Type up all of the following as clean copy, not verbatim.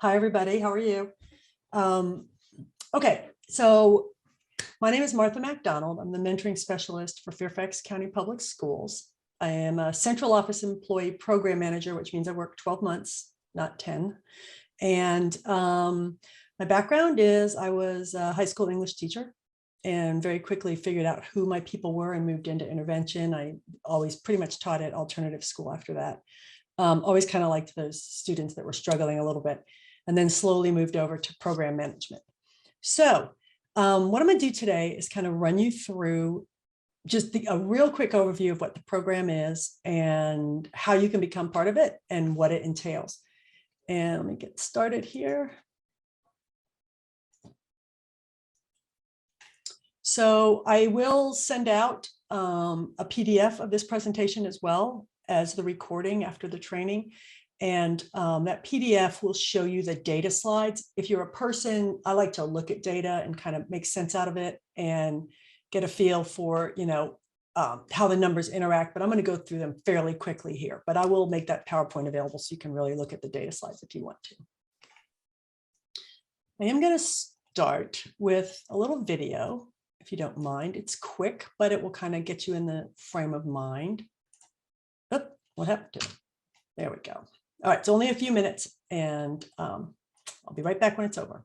Hi, everybody. How are you? Okay, so my name is Martha MacDonald. I'm the mentoring specialist for Fairfax County Public Schools. I am a central office employee program manager, which means I work 12 months, not 10. And my background is I was a high school English teacher and very quickly figured out who my people were and moved into intervention. I always pretty much taught at alternative school after that. Always kind of liked those students that were struggling a little bit, and then slowly moved over to program management. So what I'm going to do today is kind of run you through just a real quick overview of what the program is and how you can become part of it and what it entails. And let me get started here. So I will send out a PDF of this presentation as well as the recording after the training. And that PDF will show you the data slides. If you're a person, I like to look at data and kind of make sense out of it and get a feel for, how the numbers interact, but I'm going to go through them fairly quickly here, but I will make that PowerPoint available so you can really look at the data slides if you want to. I am going to start with a little video, if you don't mind. It's quick, but it will kind of get you in the frame of mind. Oh, what happened to it? There we go. All right, it's only a few minutes, and I'll be right back when it's over.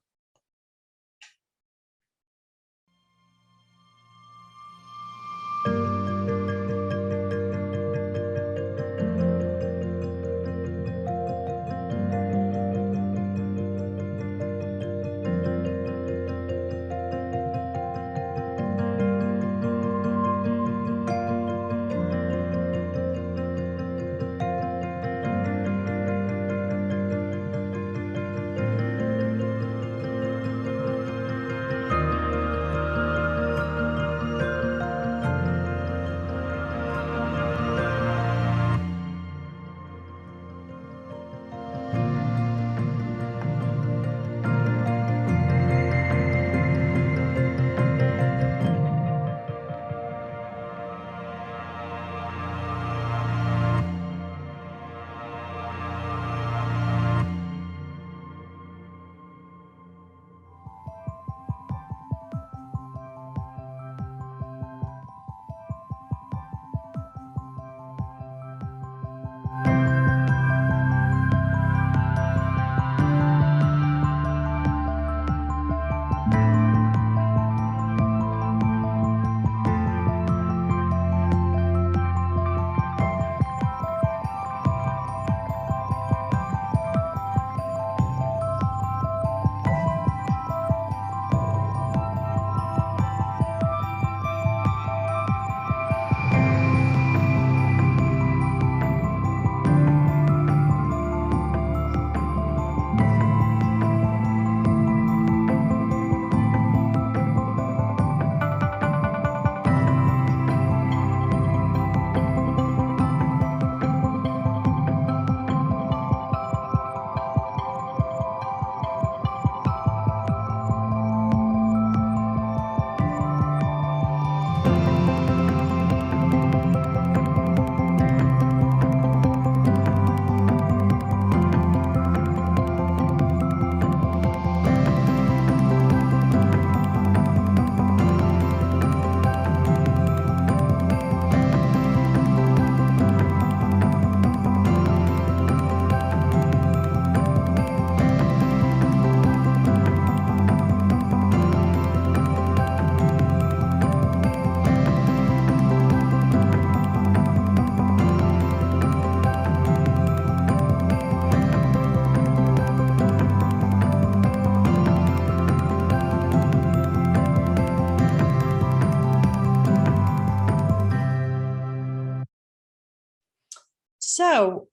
So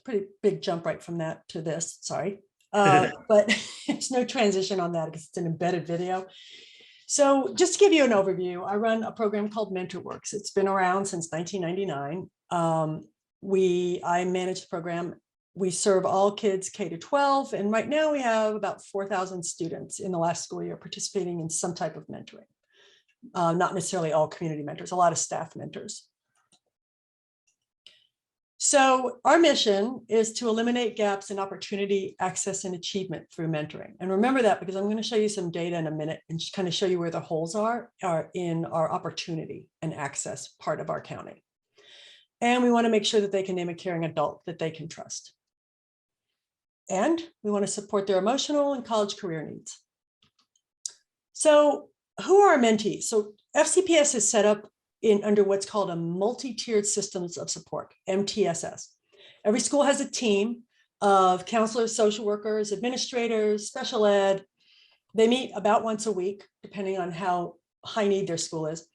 pretty big jump right from that to this, sorry. But there's no transition on that because it's an embedded video. So just to give you an overview, I run a program called MentorWorks. It's been around since 1999. I manage the program. We serve all kids K to 12, and right now we have about 4,000 students in the last school year participating in some type of mentoring. Not necessarily all community mentors, a lot of staff mentors. So our mission is to eliminate gaps in opportunity, access, and achievement through mentoring. And remember that because I'm going to show you some data in a minute and just kind of show you where the holes are in our opportunity and access part of our county. And we want to make sure that they can name a caring adult that they can trust. And we want to support their emotional and college career needs. So who are our mentees? So FCPS is set up under what's called a multi-tiered systems of support, MTSS. Every school has a team of counselors, social workers, administrators, special ed. They meet about once a week, depending on how high need their school is.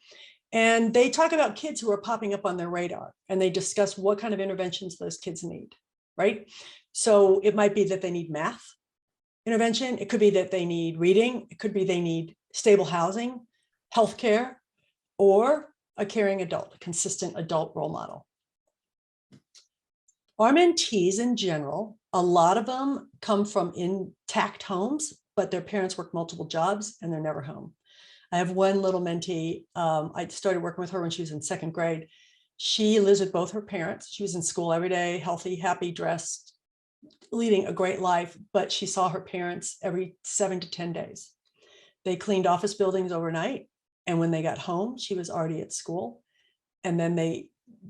And they talk about kids who are popping up on their radar, and they discuss what kind of interventions those kids need, right? So it might be that they need math intervention. It could be that they need reading. It could be they need stable housing, healthcare, or a caring adult, a consistent adult role model. Our mentees in general, a lot of them come from intact homes, but their parents work multiple jobs and they're never home. I have one little mentee. I started working with her when she was in second grade. She lives with both her parents. She was in school every day, healthy, happy, dressed, leading a great life, but she saw her parents every 7 to 10 days. They cleaned office buildings overnight. And when they got home, she was already at school. And then they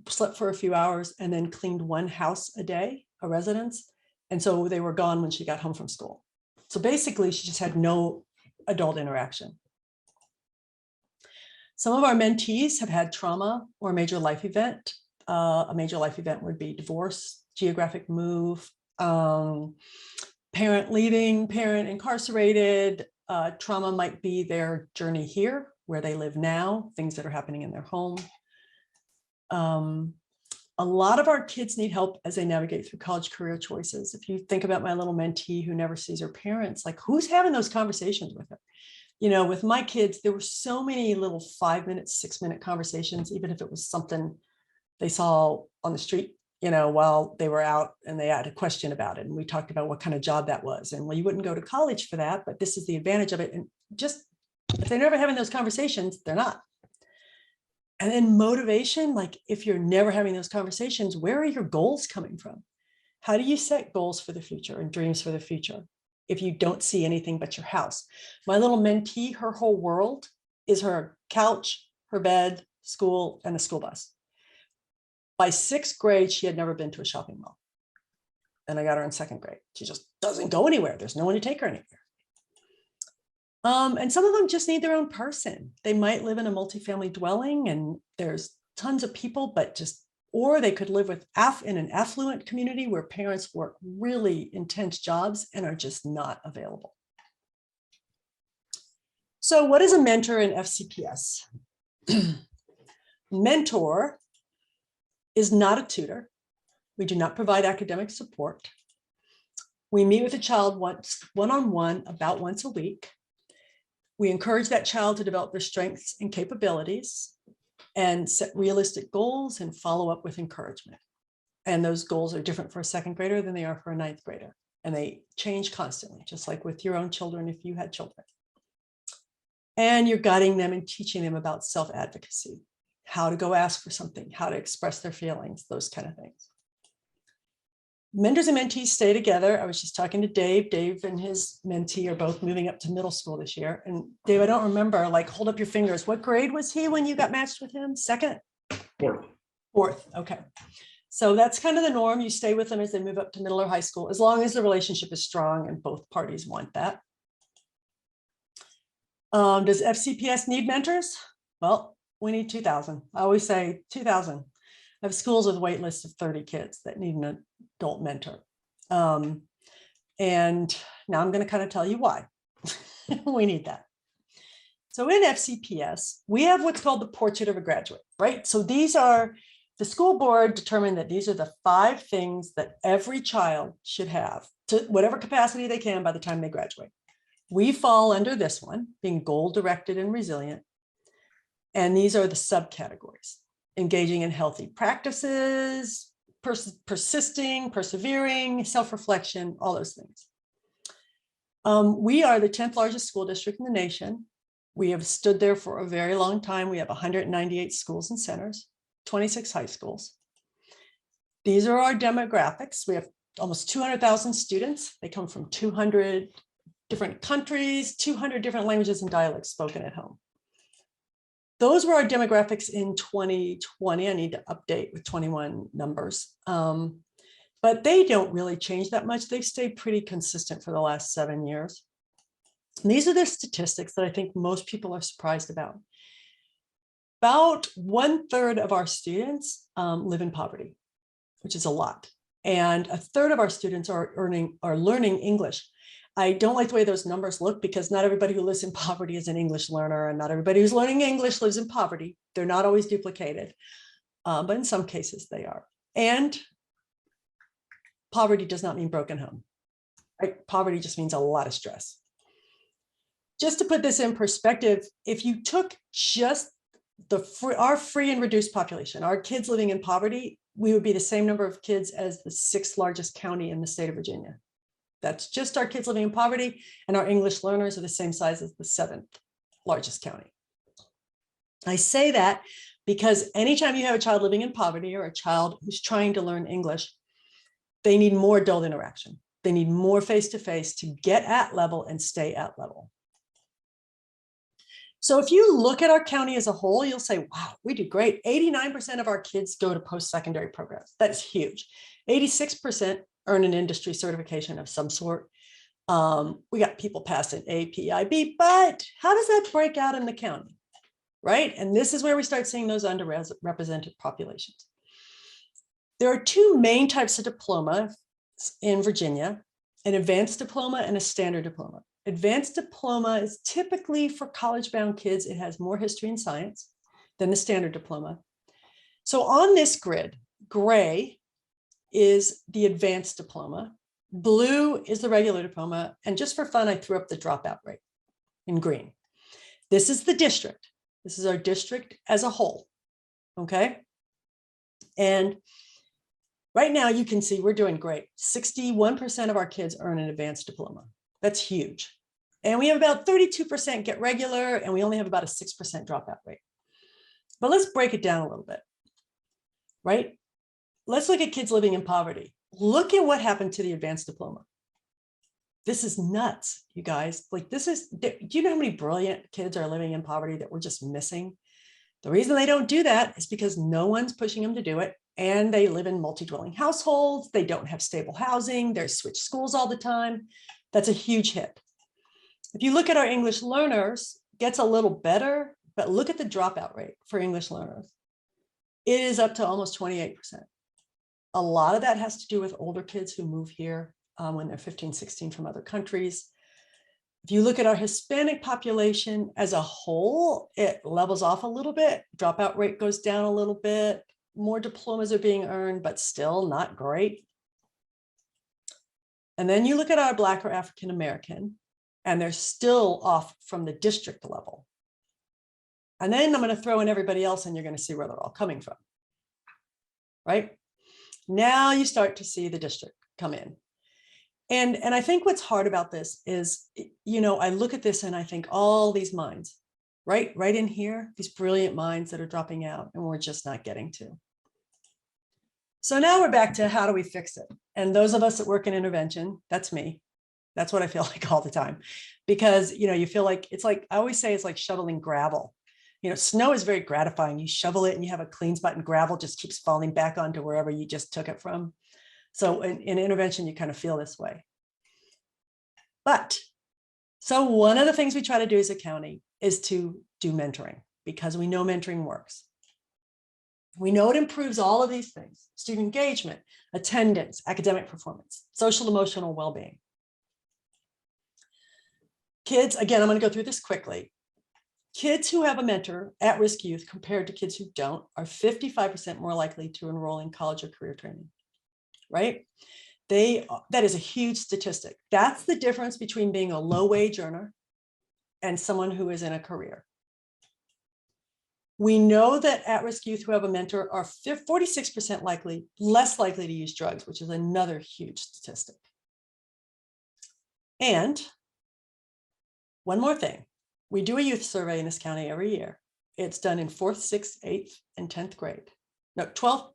slept for a few hours and then cleaned one house a day, a residence. And so they were gone when she got home from school. So basically, she just had no adult interaction. Some of our mentees have had trauma or a major life event. A major life event would be divorce, geographic move, parent leaving, parent incarcerated. Trauma might be their journey here, where they live now, things that are happening in their home. A lot of our kids need help as they navigate through college career choices. If you think about my little mentee who never sees her parents, like who's having those conversations with her? You know, with my kids, there were so many little 5-minute, 6-minute conversations, even if it was something they saw on the street, you know, while they were out and they had a question about it. And we talked about what kind of job that was. And well, you wouldn't go to college for that, but this is the advantage of it. And just if they're never having those conversations, they're not. And then motivation, like if you're never having those conversations, where are your goals coming from? How do you set goals for the future and dreams for the future if you don't see anything but your house? My little mentee, her whole world is her couch, her bed, school, and a school bus. By 6th grade, she had never been to a shopping mall. And I got her in 2nd grade. She just doesn't go anywhere. There's no one to take her anywhere. And some of them just need their own person. They might live in a multifamily dwelling and there's tons of people, but just, or they could live with in an affluent community where parents work really intense jobs and are just not available. So what is a mentor in FCPS? Mentor is not a tutor. We do not provide academic support. We meet with a child one-on-one about once a week. We encourage that child to develop their strengths and capabilities and set realistic goals and follow up with encouragement. And those goals are different for a 2nd grader than they are for a 9th grader. And they change constantly, just like with your own children if you had children. And you're guiding them and teaching them about self-advocacy, how to go ask for something, how to express their feelings, those kind of things. Mentors and mentees stay together. I was just talking to Dave. Dave and his mentee are both moving up to middle school this year. And Dave, I don't remember, like, hold up your fingers. What grade was he when you got matched with him? 2nd? 4th. 4th, okay. So that's kind of the norm. You stay with them as they move up to middle or high school, as long as the relationship is strong and both parties want that. Does FCPS need mentors? Well, we need 2,000. I always say 2,000. I have schools with wait lists of 30 kids that need an adult mentor. And now I'm going to kind of tell you why we need that. So in FCPS, we have what's called the portrait of a graduate, right? So these are, the school board determined that these are the 5 things that every child should have to whatever capacity they can by the time they graduate. We fall under this one, being goal-directed and resilient. And these are the subcategories: engaging in healthy practices, persisting, persevering, self-reflection, all those things. We are the 10th largest school district in the nation. We have stood there for a very long time. We have 198 schools and centers, 26 high schools. These are our demographics. We have almost 200,000 students. They come from 200 different countries, 200 different languages and dialects spoken at home. Those were our demographics in 2020. I need to update with 21 numbers. But they don't really change that much. They've stayed pretty consistent for the last 7 years. And these are the statistics that I think most people are surprised about. About 1/3 of our students live in poverty, which is a lot. And 1/3 of our students are learning English. I don't like the way those numbers look because not everybody who lives in poverty is an English learner, and not everybody who's learning English lives in poverty. They're not always duplicated, but in some cases they are. And poverty does not mean broken home, right? Poverty just means a lot of stress. Just to put this in perspective, if you took just our free and reduced population, our kids living in poverty, we would be the same number of kids as the 6th largest county in the state of Virginia. That's just our kids living in poverty, and our English learners are the same size as the 7th largest county. I say that because anytime you have a child living in poverty or a child who's trying to learn English, they need more adult interaction. They need more face-to-face to get at level and stay at level. So if you look at our county as a whole, you'll say, wow, we do great. 89% of our kids go to post-secondary programs. That's huge. 86% earn an industry certification of some sort. We got people passing APIB, but how does that break out in the county, right? And this is where we start seeing those underrepresented populations. There are 2 main types of diploma in Virginia, an advanced diploma and a standard diploma. Advanced diploma is typically for college-bound kids. It has more history and science than the standard diploma. So on this grid, gray is the advanced diploma, blue is the regular diploma, and just for fun, I threw up the dropout rate in green. This is the district. This is our district as a whole, okay? And right now you can see we're doing great. 61% of our kids earn an advanced diploma. That's huge. And we have about 32% get regular, and we only have about a 6% dropout rate. But let's break it down a little bit, right? Let's look at kids living in poverty. Look at what happened to the advanced diploma. This is nuts, you guys. Like do you know how many brilliant kids are living in poverty that we're just missing? The reason they don't do that is because no one's pushing them to do it. And they live in multi-dwelling households. They don't have stable housing. They're switched schools all the time. That's a huge hit. If you look at our English learners, it gets a little better, but look at the dropout rate for English learners. It is up to almost 28%. A lot of that has to do with older kids who move here when they're 15, 16 from other countries. If you look at our Hispanic population as a whole, it levels off a little bit. Dropout rate goes down a little bit. More diplomas are being earned, but still not great. And then you look at our Black or African American, and they're still off from the district level. And then I'm going to throw in everybody else, and you're going to see where they're all coming from, right? Now you start to see the district come in. And I think what's hard about this is, you know, I look at this and I think all these minds, right in here, these brilliant minds that are dropping out and we're just not getting to. So now we're back to how do we fix it? And those of us that work in intervention, that's me. That's what I feel like all the time, because, you know, you feel like, it's like, I always say it's like shoveling gravel. You know, snow is very gratifying. You shovel it and you have a clean spot, and gravel just keeps falling back onto wherever you just took it from. So in intervention, you kind of feel this way. But so one of the things we try to do as a county is to do mentoring, because we know mentoring works. We know it improves all of these things: student engagement, attendance, academic performance, social emotional well-being. Kids, again, I'm going to go through this quickly. Kids who have a mentor, at-risk youth, compared to kids who don't, are 55% more likely to enroll in college or career training, right? That is a huge statistic. That's the difference between being a low-wage earner and someone who is in a career. We know that at-risk youth who have a mentor are 46% less likely to use drugs, which is another huge statistic. And one more thing. We do a youth survey in this county every year. It's done in 4th, 6th, 8th, and 10th grade. No, 12th,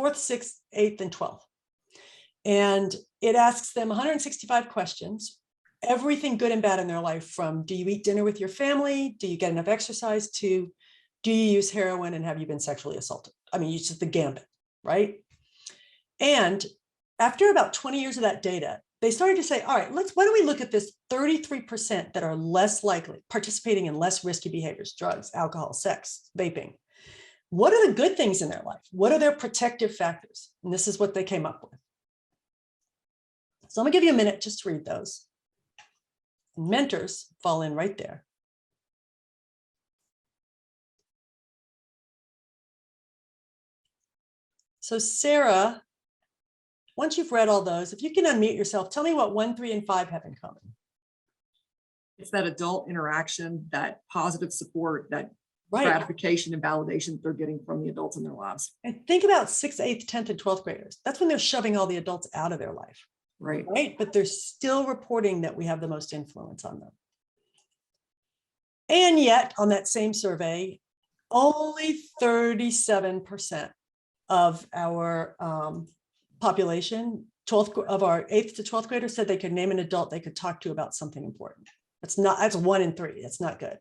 4th, 6th, 8th, and 12th. And it asks them 165 questions, everything good and bad in their life, from do you eat dinner with your family? Do you get enough exercise? To do you use heroin and have you been sexually assaulted? I mean, it's just the gambit, right? And after about 20 years of that data, they started to say, all right, why don't we look at this 33% that are less likely, participating in less risky behaviors, drugs, alcohol, sex, vaping. What are the good things in their life? What are their protective factors? And this is what they came up with. So I'm gonna give you a minute just to read those. Mentors fall in right there. So Sarah, once you've read all those, if you can unmute yourself, tell me what 1, 3, and 5 have in common. It's that adult interaction, that positive support, that Right. gratification and validation that they're getting from the adults in their lives. And think about 6th, 8th, 10th, and 12th graders. That's when they're shoving all the adults out of their life. Right. Right? But they're still reporting that we have the most influence on them. And yet, on that same survey, only 37% of our population, 12th of our 8th to 12th graders, said they could name an adult they could talk to about something important. That's 1 in 3. That's not good.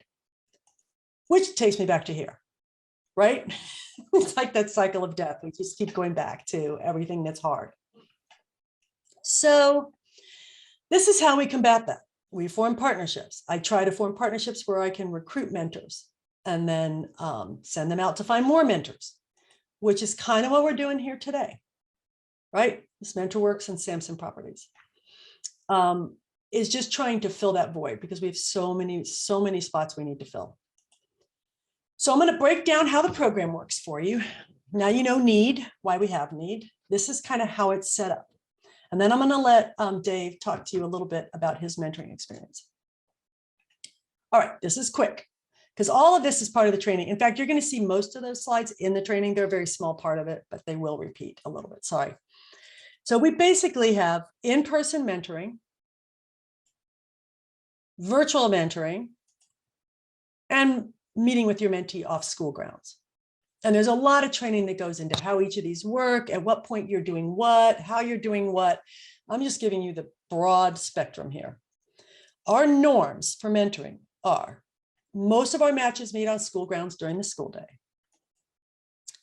Which takes me back to here, right? It's like that cycle of death. We just keep going back to everything that's hard. So this is how we combat that. We form partnerships. I try to form partnerships where I can recruit mentors and then send them out to find more mentors, which is kind of what we're doing here today, right? This MentorWorks and Samson Properties is just trying to fill that void because we have so many spots we need to fill. So I'm going to break down how the program works for you. Now you know need, why we have need. This is kind of how it's set up. And then I'm going to let Dave talk to you a little bit about his mentoring experience. All right, this is quick because all of this is part of the training. In fact, you're going to see most of those slides in the training. They're a very small part of it, but they will repeat a little bit. Sorry. So we basically have in-person mentoring, virtual mentoring, and meeting with your mentee off school grounds. And there's a lot of training that goes into how each of these work, at what point you're doing what, how you're doing what. I'm just giving you the broad spectrum here. Our norms for mentoring are most of our matches meet on school grounds during the school day.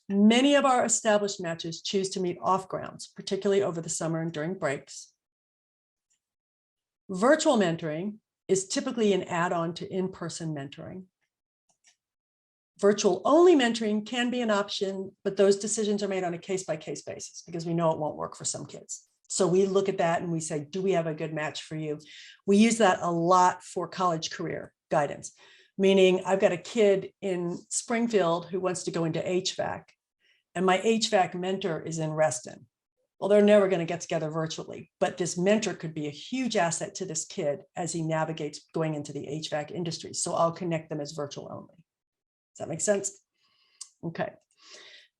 Many of our established matches choose to meet off grounds, particularly over the summer and during breaks. Virtual mentoring is typically an add-on to in-person mentoring. Virtual only mentoring can be an option, but those decisions are made on a case-by-case basis because we know it won't work for some kids. So we look at that and we say, do we have a good match for you? We use that a lot for college career guidance, meaning I've got a kid in Springfield who wants to go into HVAC, and my HVAC mentor is in Reston. Well, they're never going to get together virtually, but this mentor could be a huge asset to this kid as he navigates going into the HVAC industry. So I'll connect them as virtual only. Does that make sense? Okay.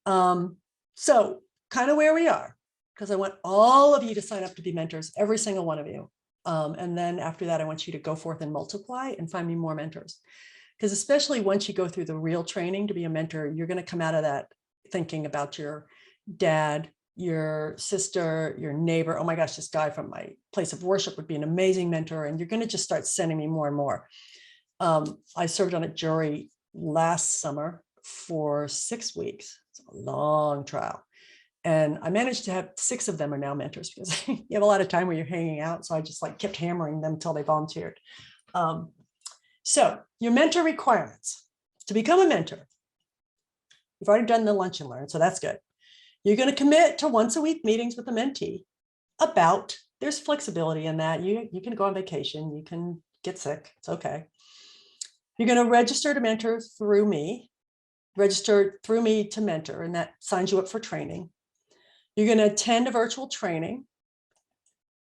So kind of where we are, because I want all of you to sign up to be mentors, every single one of you. And then after that, I want you to go forth and multiply and find me more mentors. Because especially once you go through the real training to be a mentor, you're going to come out of that thinking about your dad, your sister, your neighbor. Oh my gosh, this guy from my place of worship would be an amazing mentor. And you're going to just start sending me more and more. I served on a jury last summer for 6 weeks. It's a long trial. And I managed to have 6 of them are now mentors because you have a lot of time where you're hanging out. So I just like kept hammering them until they volunteered. So your mentor requirements to become a mentor. You've already done the lunch and learn, so that's good. You're going to commit to once a week meetings with a mentee about, there's flexibility in that. You can go on vacation, you can get sick, it's okay. You're going to register to mentor through me, register through me to mentor, and that signs you up for training. You're going to attend a virtual training.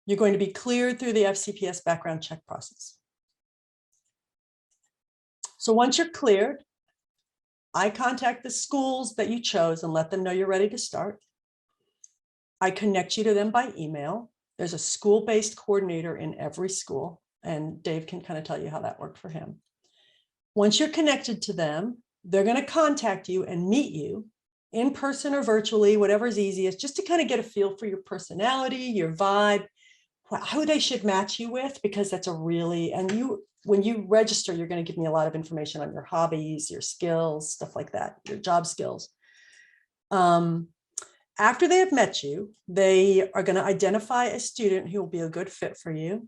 You're going to be cleared through the FCPS background check process. So once you're cleared, I contact the schools that you chose and let them know you're ready to start. I connect you to them by email. There's a school-based coordinator in every school, and Dave can kind of tell you how that worked for him. Once you're connected to them, they're going to contact you and meet you in person or virtually, whatever's easiest, just to kind of get a feel for your personality, your vibe, who they should match you with, because that's a really, and you, when you register, you're going to give me a lot of information on your hobbies, your skills, stuff like that, your job skills. After they have met you, they are going to identify a student who will be a good fit for you.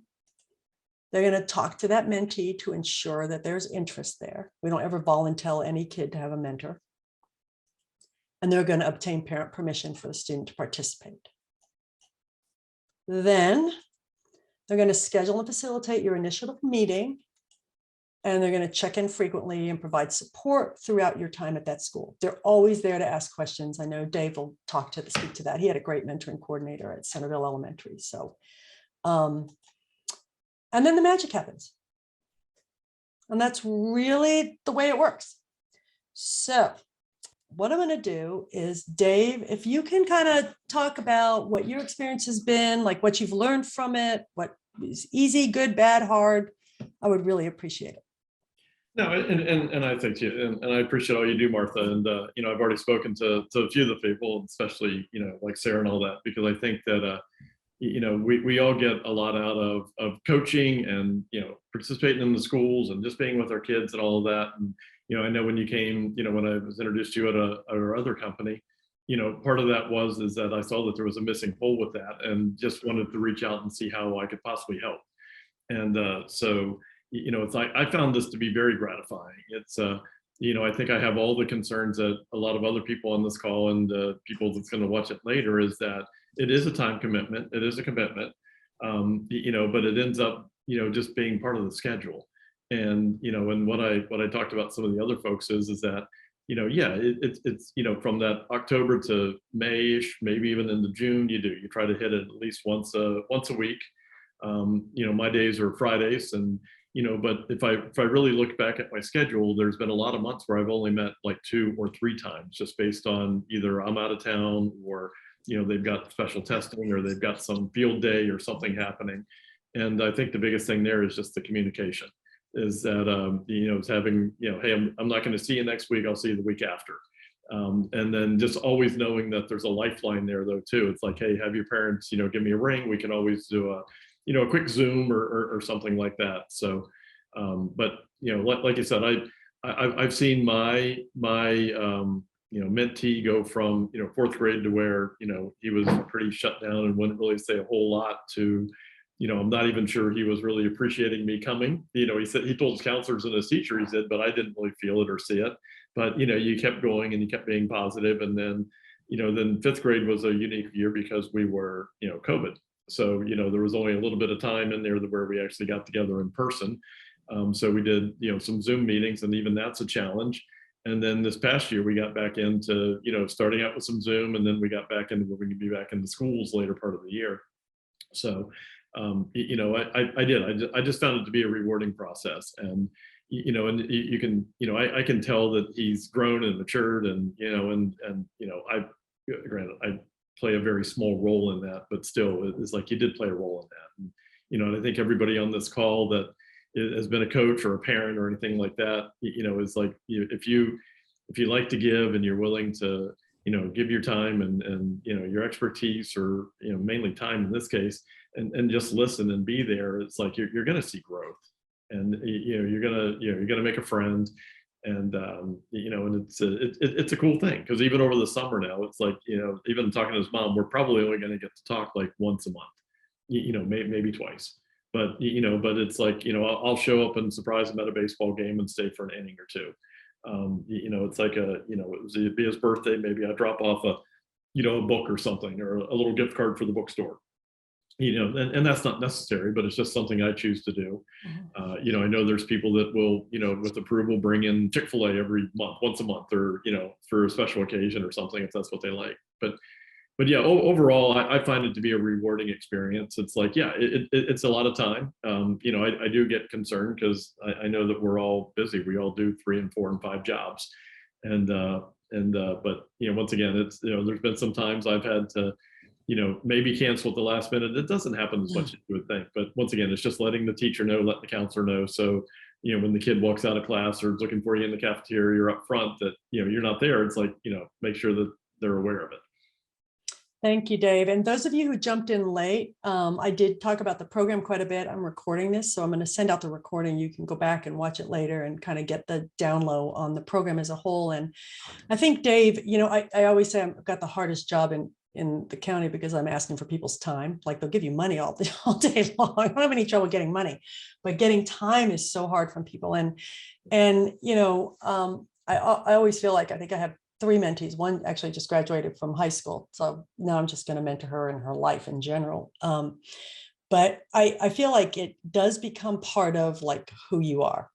They're going to talk to that mentee to ensure that there's interest there. We don't ever volunteer any kid to have a mentor. And they're going to obtain parent permission for the student to participate. Then they're going to schedule and facilitate your initial meeting. And they're going to check in frequently and provide support throughout your time at that school. They're always there to ask questions. I know Dave will speak to that. He had a great mentoring coordinator at Centerville Elementary. So, and then the magic happens. And that's really the way it works. So what I'm going to do is, Dave, if you can kind of talk about what your experience has been, like what you've learned from it, what is easy, good, bad, hard, I would really appreciate it. No, and I think you, and I appreciate all you do, Martha. And you know, I've already spoken to a few of the people, especially, you know, like Sarah and all that, because I think that you know, we all get a lot out of coaching and, you know, participating in the schools and just being with our kids and all of that. And you know, I know when you came, you know, when I was introduced to you at our other company, you know, part of that is that I saw that there was a missing hole with that, and just wanted to reach out and see how I could possibly help. And so, you know, it's like, I found this to be very gratifying. It's, you know, I think I have all the concerns that a lot of other people on this call and people that's going to watch it later, is that it is a time commitment. It is a commitment, you know, but it ends up, you know, just being part of the schedule. And, you know, and what I talked about some of the other folks is that, you know, yeah, it's, you know, from that October to May-ish, maybe even into June, you try to hit it at least once a week. You know, my days are Fridays, and, you know, but if I really look back at my schedule, there's been a lot of months where I've only met like 2 or 3 times, just based on either I'm out of town, or, you know, they've got special testing, or they've got some field day or something happening. And I think the biggest thing there is just the communication, is that, you know, it's having, you know, hey, I'm not going to see you next week, I'll see you the week after. And then just always knowing that there's a lifeline there though too. It's like, hey, have your parents, you know, give me a ring. We can always do a, you know, a quick Zoom or something like that. So, but, you know, like you said, I've seen my you know, mentee go from, you know, 4th grade to where, you know, he was pretty shut down and wouldn't really say a whole lot, to, you know, I'm not even sure he was really appreciating me coming. You know, he told his counselors and his teacher, he said, but I didn't really feel it or see it. But, you know, you kept going and you kept being positive. And then, you know, then 5th grade was a unique year because we were, you know, COVID. So, you know, there was only a little bit of time in there where we actually got together in person. So we did, you know, some Zoom meetings, and even that's a challenge. And then this past year, we got back into, you know, starting out with some Zoom, and then we got back into where we could be back in the schools later part of the year. So, you know, I just found it to be a rewarding process. And, you know, and you can, you know, I can tell that he's grown and matured, and, you know, and, you know, granted, I play a very small role in that, but still, it's like he did play a role in that. And, you know, and I think everybody on this call that has been a coach or a parent or anything like that, you know, is like, if you like to give, and you're willing to, you know, give your time and, you know, your expertise, or, you know, mainly time in this case, and just listen and be there, it's like, you're going to see growth. And, you know, you're going to make a friend. And, you know, and it's a cool thing, because even over the summer now, it's like, you know, even talking to his mom, we're probably only going to get to talk like once a month, you know, maybe twice. But, you know, but it's like, you know, I'll show up and surprise him at a baseball game and stay for an inning or 2. You know, it's like you know, it'd be his birthday, maybe I drop off a, you know, a book or something, or a little gift card for the bookstore. You know, and that's not necessary, but it's just something I choose to do. You know, I know there's people that will, you know, with approval, bring in Chick-fil-A every month, once a month, or, you know, for a special occasion or something, if that's what they like. But yeah, overall, I find it to be a rewarding experience. It's like, yeah, it's a lot of time. You know, I do get concerned, because I know that we're all busy. We all do 3 and 4 and 5 jobs. And but, you know, once again, it's, you know, there's been some times I've had to, you know, maybe cancel at the last minute. It doesn't happen as much as you would think. But once again, it's just letting the teacher know, letting the counselor know. So when the kid walks out of class or is looking for you in the cafeteria or up front, that, you're not there. It's like, make sure that they're aware of it. Thank you, Dave. And those of you who jumped in late, I did talk about the program quite a bit. I'm recording this, so I'm going to send out the recording. You can go back and watch it later and kind of get the down low on the program as a whole. And I think, Dave, I always say I've got the hardest job in the county because I'm asking for people's time. Like, they'll give you money all day long. I don't have any trouble getting money, but getting time is so hard from people. And I always feel like I think I have 3 mentees. One actually just graduated from high school. So now I'm just going to mentor her in her life in general. But I feel like it does become part of like who you are,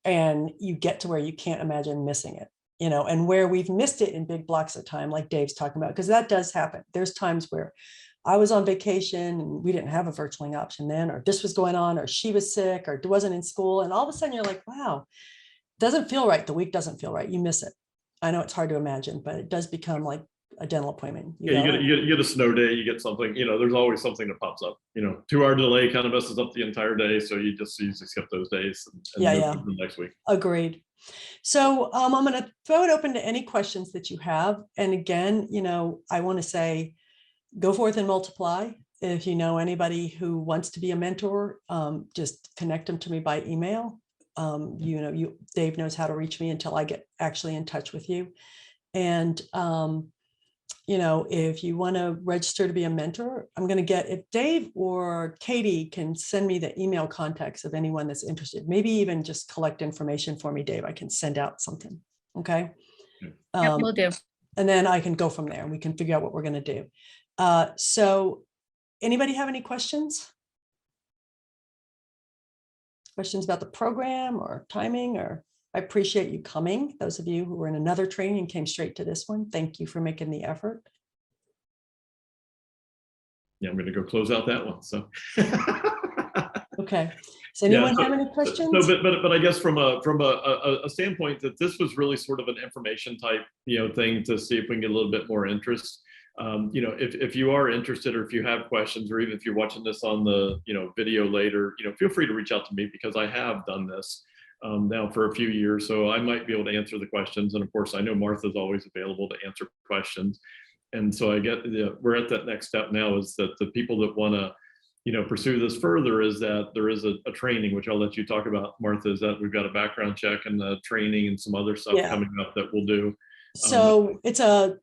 and you get to where you can't imagine missing it, and where we've missed it in big blocks of time, like Dave's talking about, because that does happen. There's times where I was on vacation and we didn't have a virtualing option then, or this was going on, or she was sick, or wasn't in school. And all of a sudden you're like, wow, it doesn't feel right. The week doesn't feel right. You miss it. I know it's hard to imagine, but it does become like a dental appointment. You get a snow day, you get something, there's always something that pops up, 2-hour delay kind of messes up the entire day. So you just skip those days and move to the next week. Agreed. So I'm going to throw it open to any questions that you have. And again, I want to say, go forth and multiply. If you know anybody who wants to be a mentor, just connect them to me by email. Dave knows how to reach me until I get actually in touch with you. And, if you want to register to be a mentor, I'm going to if Dave or Katie can send me the email contacts of anyone that's interested, maybe even just collect information for me, Dave, I can send out something. Okay. Will do. And then I can go from there and we can figure out what we're going to do. So anybody have any questions? Questions about the program or timing? Or I appreciate you coming. Those of you who were in another training and came straight to this one, thank you for making the effort. Yeah, I'm going to go close out that one. So. Okay. Does anyone have any questions? No, but I guess from a standpoint that this was really sort of an information type, thing to see if we can get a little bit more interest. If you are interested, or if you have questions, or even if you're watching this on the, video later, feel free to reach out to me, because I have done this now for a few years. So I might be able to answer the questions. And of course, I know Martha's always available to answer questions. And so we're at that next step now, is that the people that want to, pursue this further, is that there is a training, which I'll let you talk about, Martha, is that we've got a background check and the training and some other stuff coming up that we'll do. So it's a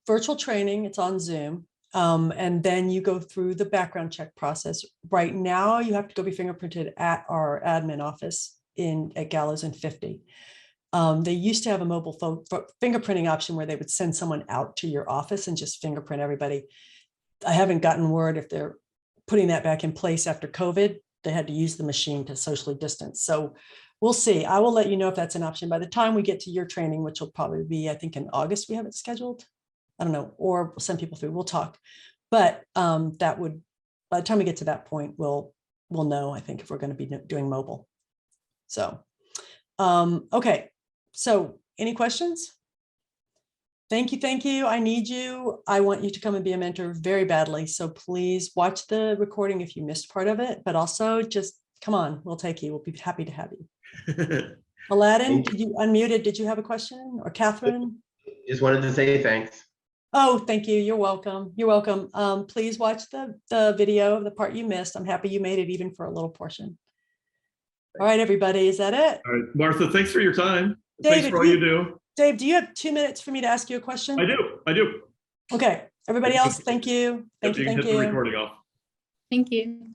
virtual training. It's on Zoom. And then you go through the background check process. Right now, you have to go be fingerprinted at our admin office at Gallows and 50. They used to have a mobile phone fingerprinting option where they would send someone out to your office and just fingerprint everybody. I haven't gotten word if they're putting that back in place after COVID. They had to use the machine to socially distance. So we'll see. I will let you know if that's an option. By the time we get to your training, which will probably be, I think in August, we have it scheduled. I don't know, or we'll send people through, we'll talk. But by the time we get to that point, we'll know, I think, if we're going to be doing mobile. So, okay. So any questions? Thank you. I need you. I want you to come and be a mentor very badly. So please watch the recording if you missed part of it, but also just come on, we'll take you. We'll be happy to have you. Aladdin, did you unmuted? Did you have a question? Or Catherine? Just wanted to say thanks. Oh, thank you. You're welcome. You're welcome. Please watch the video, the part you missed. I'm happy you made it even for a little portion. All right, everybody. Is that it? All right, Martha, thanks for your time. David, thanks for all you do. Dave, do you have 2 minutes for me to ask you a question? I do. Okay. Everybody else, thank you. Thank you. Hit the recording off. Thank you.